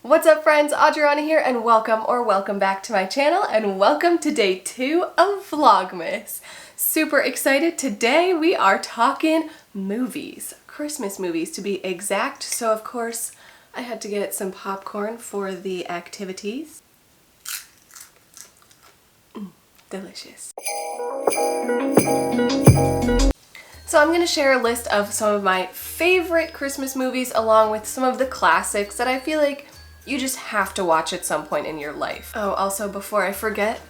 What's up friends, Adriana here and welcome back to my channel and welcome to day 2 of Vlogmas. Super excited. Today we are talking movies, Christmas movies to be exact. So of course I had to get some popcorn for the activities. Delicious. So I'm going to share a list of some of my favorite Christmas movies along with some of the classics that I feel like you just have to watch at some point in your life. Oh, also before I forget,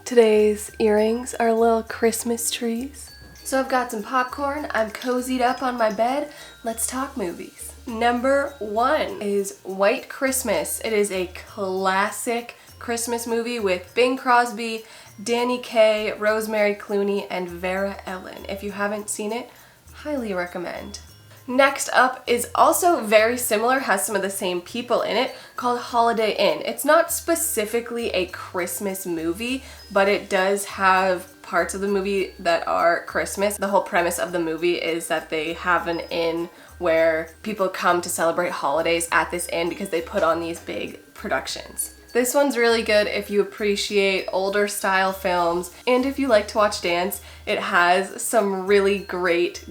today's earrings are little Christmas trees. So I've got some popcorn, I'm cozied up on my bed, let's talk movies. Number 1 is White Christmas. It is a classic Christmas movie with Bing Crosby, Danny Kaye, Rosemary Clooney, and Vera Ellen. If you haven't seen it, highly recommend. Next up is also very similar, has some of the same people in it, called Holiday Inn. It's not specifically a Christmas movie, but it does have parts of the movie that are Christmas. The whole premise of the movie is that they have an inn where people come to celebrate holidays at this inn because they put on these big productions. This one's really good if you appreciate older style films and if you like to watch dance. It has some really great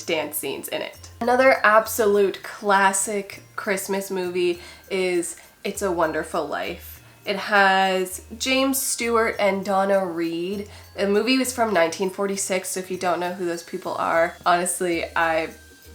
dance scenes in it. Another absolute classic Christmas movie is It's a Wonderful Life. It has James Stewart and Donna Reed. The movie was from 1946, so if you don't know who those people are, honestly, I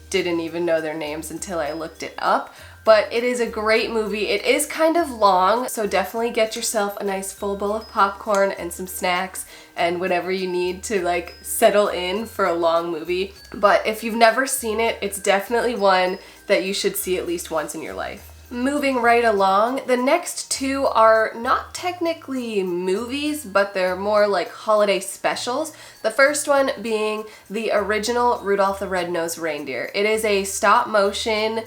didn't even know their names until I looked it up. But it is a great movie. It is kind of long, so definitely get yourself a nice full bowl of popcorn and some snacks and whatever you need to like settle in for a long movie. But if you've never seen it, it's definitely one that you should see at least once in your life. Moving right along, the next two are not technically movies, but they're more like holiday specials. The first one being the original Rudolph the Red-Nosed Reindeer. It is a stop motion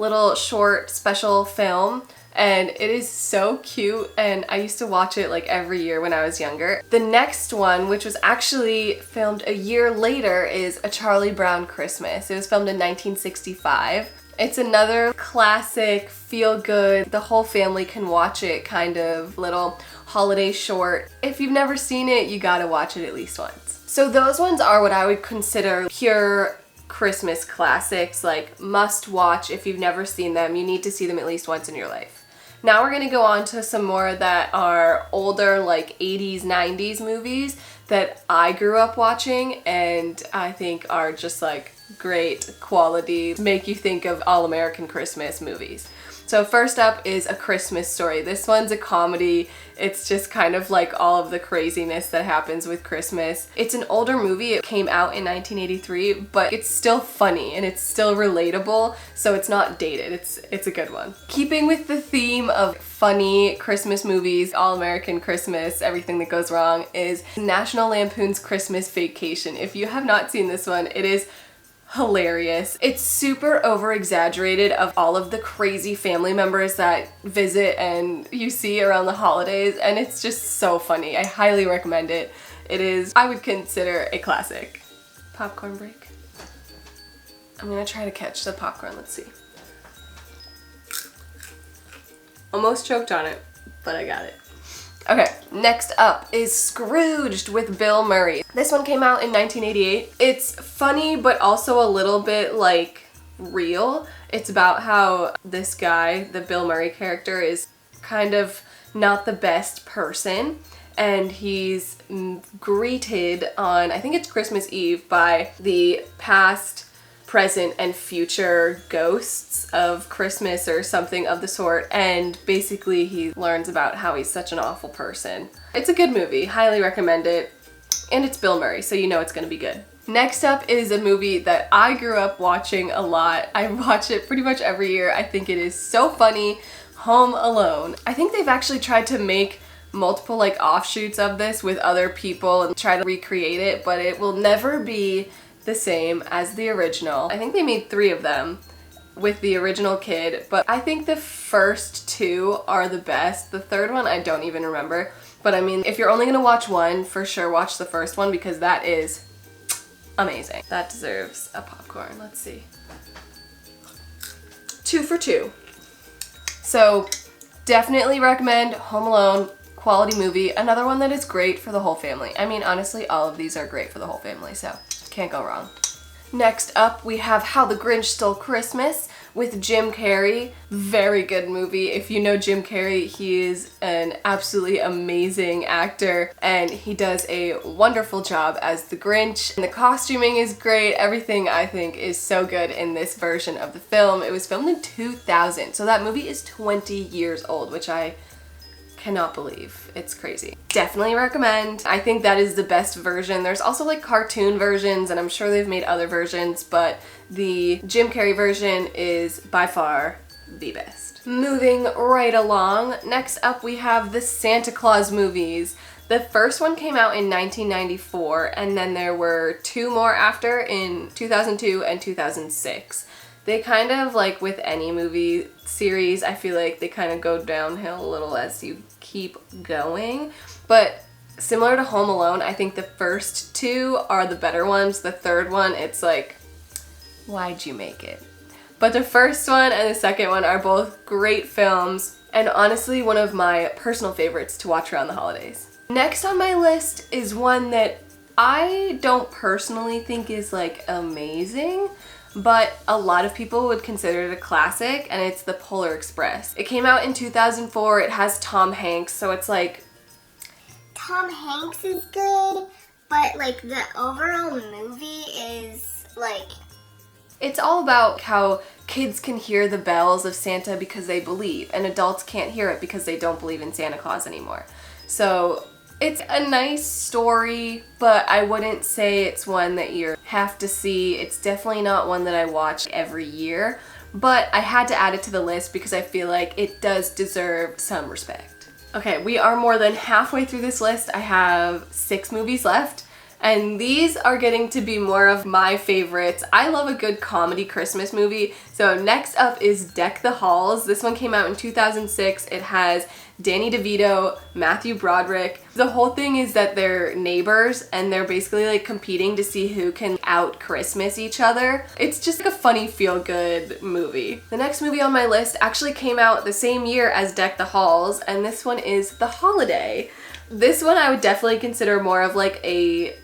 little short special film and it is so cute and I used to watch it like every year when I was younger. The next one, which was actually filmed a year later, is A Charlie Brown Christmas. It was filmed in 1965. It's another classic, feel good, the whole family can watch it kind of little holiday short. If you've never seen it, you gotta watch it at least once. So those ones are what I would consider pure Christmas classics, like must watch. If you've never seen them, you need to see them at least once in your life. Now we're gonna go on to some more that are older, like 80s, 90s movies that I grew up watching and I think are just like great quality, make you think of all-American Christmas movies. So first up is A Christmas Story. This one's a comedy. It's just kind of like all of the craziness that happens with Christmas. It's an older movie. It came out in 1983, but it's still funny and it's still relatable, so it's not dated. It's a good one. Keeping with the theme of funny Christmas movies, all-American Christmas, everything that goes wrong, is National Lampoon's Christmas Vacation. If you have not seen this one, it is hilarious. It's super over-exaggerated of all of the crazy family members that visit and you see around the holidays, and it's just so funny. I highly recommend it. It is, I would consider, a classic. Popcorn break. I'm gonna try to catch the popcorn, let's see. Almost choked on it, but I got it. Okay, next up is Scrooged with Bill Murray. This one came out in 1988. It's funny, but also a little bit like real. It's about how this guy, the Bill Murray character, is kind of not the best person and he's greeted on, I think it's Christmas Eve, by the past, present, and future ghosts of Christmas or something of the sort, and basically he learns about how he's such an awful person. It's a good movie, highly recommend it, and it's Bill Murray, so you know it's gonna be good. Next up is a movie that I grew up watching a lot. I watch it pretty much every year. I think it is so funny. Home Alone. I think they've actually tried to make multiple like offshoots of this with other people and try to recreate it, but it will never be the same as the original. I think they made 3 of them with the original kid, but I think the first 2 are the best. The third one I don't even remember, but I mean, if you're only gonna watch one, for sure watch the first one because that is amazing. That deserves a popcorn. Let's see. 2 for 2. So definitely recommend Home Alone, quality movie. Another one that is great for the whole family. I mean, honestly, all of these are great for the whole family, so can't go wrong. Next up, we have How the Grinch Stole Christmas with Jim Carrey. Very good movie. If you know Jim Carrey, he is an absolutely amazing actor, and he does a wonderful job as the Grinch. And the costuming is great. Everything, I think, is so good in this version of the film. It was filmed in 2000, so that movie is 20 years old, which I cannot believe. It's crazy. Definitely recommend. I think that is the best version. There's also like cartoon versions, and I'm sure they've made other versions, but the Jim Carrey version is by far the best. Moving right along, next up we have the Santa Claus movies. The first one came out in 1994, and then there were two more after in 2002 and 2006. They kind of, like with any movie series, I feel like they kind of go downhill a little as you keep going. But similar to Home Alone, I think the first two are the better ones. The third one, it's like, why'd you make it? But the first one and the second one are both great films, and honestly one of my personal favorites to watch around the holidays. Next on my list is one that I don't personally think is like amazing, but a lot of people would consider it a classic, and it's The Polar Express. It came out in 2004. It has Tom Hanks, so it's like... Tom Hanks is good, but like the overall movie is like... It's all about how kids can hear the bells of Santa because they believe, and adults can't hear it because they don't believe in Santa Claus anymore. So it's a nice story, but I wouldn't say it's one that you have to see. It's definitely not one that I watch every year, but I had to add it to the list because I feel like it does deserve some respect. Okay, we are more than halfway through this list. I have 6 movies left, and these are getting to be more of my favorites. I love a good comedy Christmas movie. So next up is Deck the Halls. This one came out in 2006. It has Danny DeVito, Matthew Broderick. The whole thing is that they're neighbors, and they're basically like competing to see who can out Christmas each other. It's just like a funny feel-good movie. The next movie on my list actually came out the same year as Deck the Halls, and this one is The Holiday. This one I would definitely consider more of like a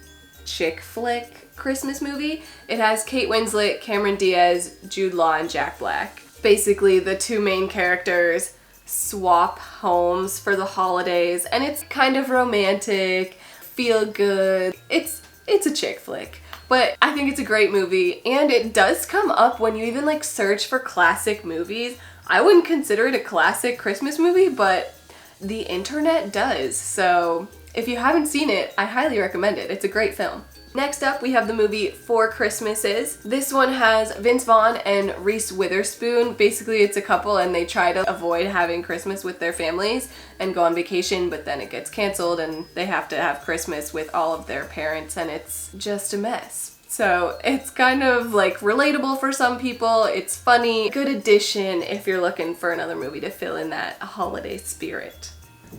chick flick Christmas movie. It has Kate Winslet, Cameron Diaz, Jude Law, and Jack Black. Basically, the two main characters swap homes for the holidays, and it's kind of romantic, feel good. It's a chick flick, but I think it's a great movie, and it does come up when you even like search for classic movies. I wouldn't consider it a classic Christmas movie, but the internet does, so if you haven't seen it, I highly recommend it. It's a great film. Next up, we have the movie Four Christmases. This one has Vince Vaughn and Reese Witherspoon. Basically, it's a couple and they try to avoid having Christmas with their families and go on vacation, but then it gets canceled and they have to have Christmas with all of their parents, and it's just a mess. So it's kind of like relatable for some people. It's funny, good addition if you're looking for another movie to fill in that holiday spirit.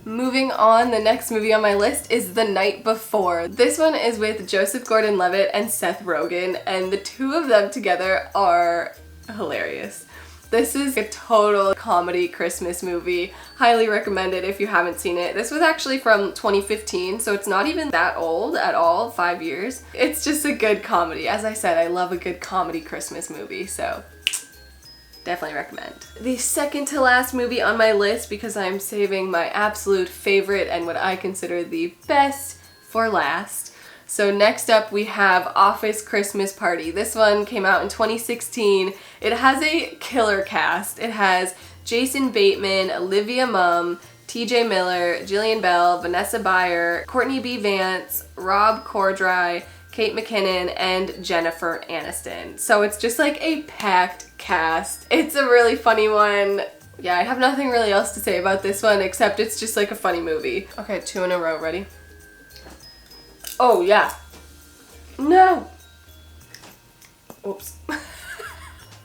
Moving on, the next movie on my list is The Night Before. This one is with Joseph Gordon-Levitt and Seth Rogen, and the two of them together are hilarious. This is a total comedy Christmas movie. Highly recommend it if you haven't seen it. This was actually from 2015, so it's not even that old at all, 5 years. It's just a good comedy. As I said, I love a good comedy Christmas movie, so definitely recommend. The second to last movie on my list, because I'm saving my absolute favorite and what I consider the best for last. So next up we have Office Christmas Party. This one came out in 2016. It has a killer cast. It has Jason Bateman, Olivia Munn, TJ Miller, Jillian Bell, Vanessa Bayer, Courtney B. Vance, Rob Corddry, Kate McKinnon, and Jennifer Aniston. So it's just like a packed cast. It's a really funny one. Yeah, I have nothing really else to say about this one except it's just like a funny movie. Okay, 2 in a row. Ready? Oh, yeah. No! Oops.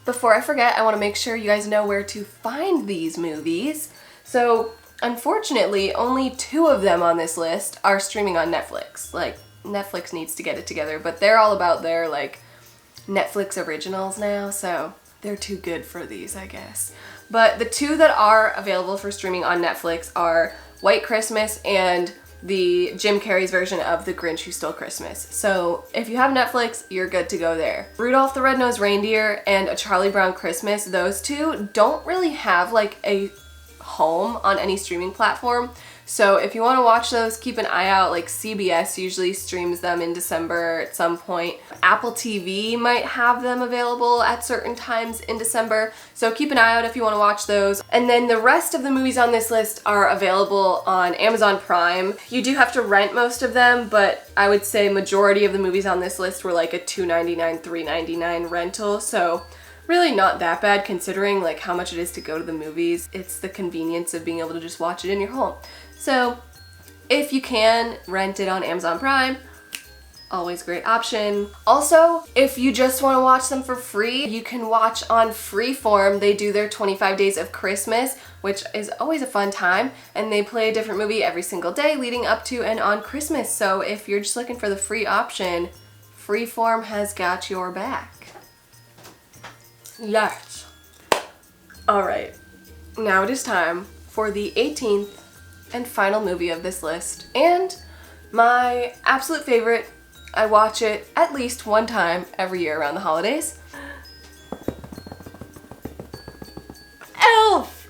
Before I forget, I want to make sure you guys know where to find these movies. So, unfortunately, only 2 of them on this list are streaming on Netflix. Like, Netflix needs to get it together, but they're all about their, like, Netflix originals now, so they're too good for these, I guess. But the two that are available for streaming on Netflix are White Christmas and the Jim Carrey's version of The Grinch Who Stole Christmas. So if you have Netflix, you're good to go there. Rudolph the Red-Nosed Reindeer and A Charlie Brown Christmas, those two don't really have like a home on any streaming platform. So if you want to watch those, keep an eye out. Like CBS usually streams them in December at some point. Apple TV might have them available at certain times in December. So keep an eye out if you want to watch those. And then the rest of the movies on this list are available on Amazon Prime. You do have to rent most of them, but I would say majority of the movies on this list were like a $2.99, $3.99 rental. So really not that bad considering like how much it is to go to the movies. It's the convenience of being able to just watch it in your home. So if you can, rent it on Amazon Prime. Always a great option. Also, if you just want to watch them for free, you can watch on Freeform. They do their 25 Days of Christmas, which is always a fun time, and they play a different movie every single day leading up to and on Christmas. So if you're just looking for the free option, Freeform has got your back. Yes. All right, now it is time for the 18th and final movie of this list, and my absolute favorite. I watch it at least one time every year around the holidays. Elf!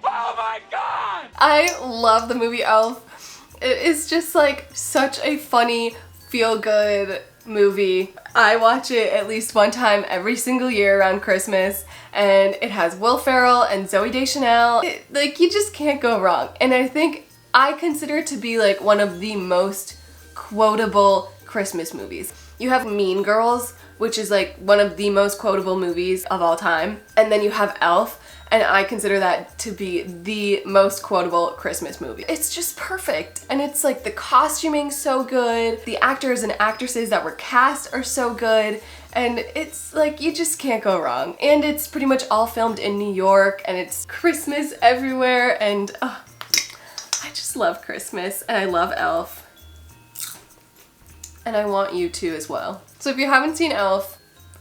Oh my god! I love the movie Elf. It is just like such a funny, feel-good movie. I watch it at least one time every single year around Christmas, and it has Will Ferrell and Zooey Deschanel. Like, you just can't go wrong. And I consider it to be like one of the most quotable Christmas movies. You have Mean Girls, which is like one of the most quotable movies of all time, and then you have Elf, and I consider that to be the most quotable Christmas movie. It's just perfect, and it's like the costuming's so good, the actors and actresses that were cast are so good, and it's like you just can't go wrong. And it's pretty much all filmed in New York, and it's Christmas everywhere, and I just love Christmas, and I love Elf. And I want you to as well. So if you haven't seen Elf,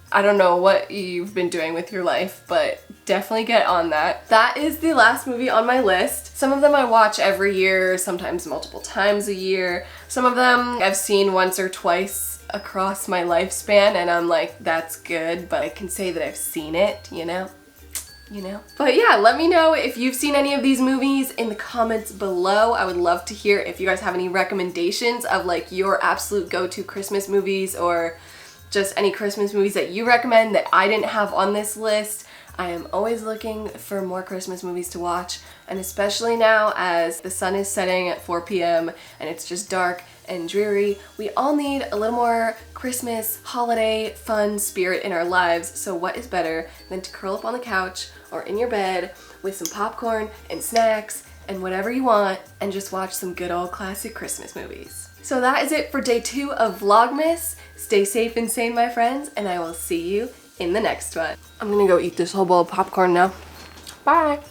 I don't know what you've been doing with your life, but definitely get on that. That is the last movie on my list. Some of them I watch every year, sometimes multiple times a year. Some of them I've seen once or twice across my lifespan, and I'm like, that's good, but I can say that I've seen it, you know? But yeah, let me know if you've seen any of these movies in the comments below. I would love to hear if you guys have any recommendations of like your absolute go-to Christmas movies, or just any Christmas movies that you recommend that I didn't have on this list. I am always looking for more Christmas movies to watch, and especially now as the sun is setting at 4 p.m. and it's just dark and dreary, we all need a little more Christmas, holiday, fun spirit in our lives. So what is better than to curl up on the couch or in your bed with some popcorn and snacks and whatever you want and just watch some good old classic Christmas movies. So that is it for day 2 of Vlogmas. Stay safe and sane, my friends, and I will see you in the next one. I'm gonna go eat this whole bowl of popcorn now. Bye!